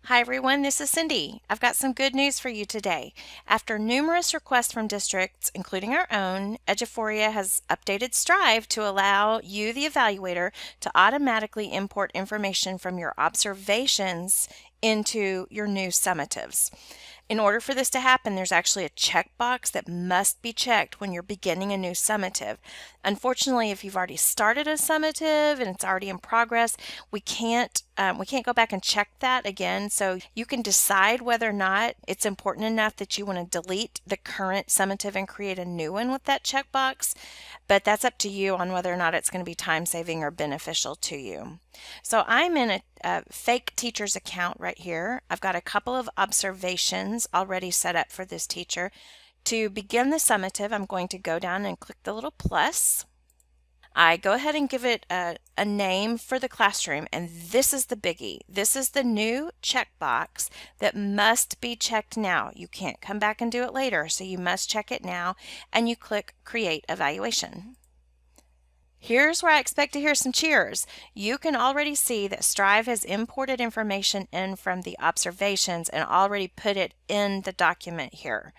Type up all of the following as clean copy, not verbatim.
Hi everyone, this is Cindy. I've got some good news for you today. After numerous requests from districts, including our own, Eduphoria has updated Strive to allow you, the evaluator, to automatically import information from your observations into your new summatives. In order for this to happen, there's actually a checkbox that must be checked when you're beginning a new summative. Unfortunately, if you've already started a summative and it's already in progress, we can't go back and check that again. So you can decide whether or not it's important enough that you want to delete the current summative and create a new one with that checkbox. But that's up to you on whether or not it's going to be time saving or beneficial to you. So I'm in a fake teacher's account right here. I've got a couple of observations already set up for this teacher. To begin the summative, I'm going to go down and click the little plus. I go ahead and give it a name for the classroom, and this is the biggie. This is the new checkbox that must be checked now. You can't come back and do it later, so you must check it now, and you click Create Evaluation. Here's where I expect to hear some cheers. You can already see that Strive has imported information in from the observations and already put it in the document here.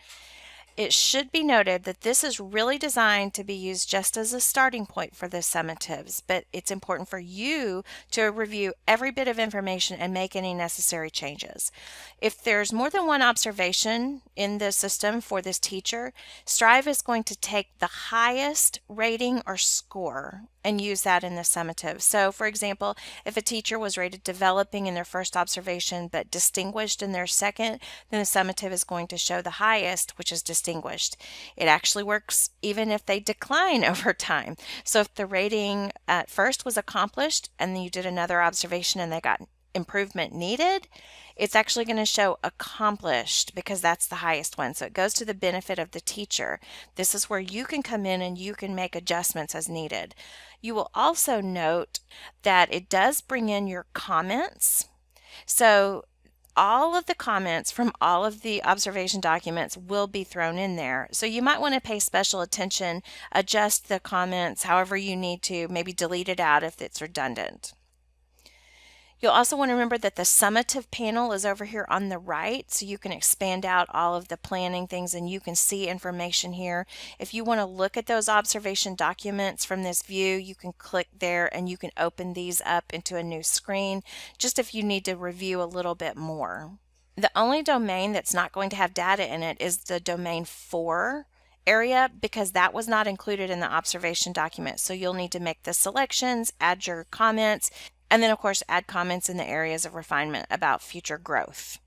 It should be noted that this is really designed to be used just as a starting point for the summatives, but it's important for you to review every bit of information and make any necessary changes. If there's more than one observation in the system for this teacher, Strive is going to take the highest rating or score and use that in the summative. So for example, if a teacher was rated developing in their first observation but distinguished in their second, then the summative is going to show the highest, which is distinguished. It actually works even if they decline over time. So if the rating at first was accomplished and then you did another observation and they got improvement needed, it's actually going to show accomplished because that's the highest one. So it goes to the benefit of the teacher. This is where you can come in and you can make adjustments as needed. You will also note that it does bring in your comments. So all of the comments from all of the observation documents will be thrown in there. So you might want to pay special attention, adjust the comments however you need to, maybe delete it out if it's redundant. You'll also want to remember that the summative panel is over here on the right, so you can expand out all of the planning things and you can see information here. If you want to look at those observation documents from this view, you can click there and you can open these up into a new screen, just if you need to review a little bit more. The only domain that's not going to have data in it is the domain 4 area because that was not included in the observation document. So you'll need to make the selections, add your comments, and then of course add comments in the areas of refinement about future growth.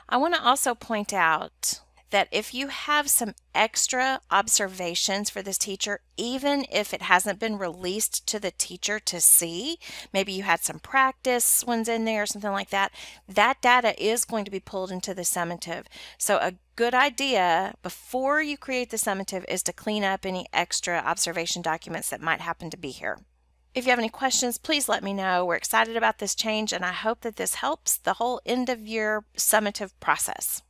I want to also point out that if you have some extra observations for this teacher, even if it hasn't been released to the teacher to see, maybe you had some practice ones in there or something like that, that data is going to be pulled into the summative. So a good idea before you create the summative is to clean up any extra observation documents that might happen to be here. If you have any questions, please let me know. We're excited about this change, and I hope that this helps the whole end of year summative process.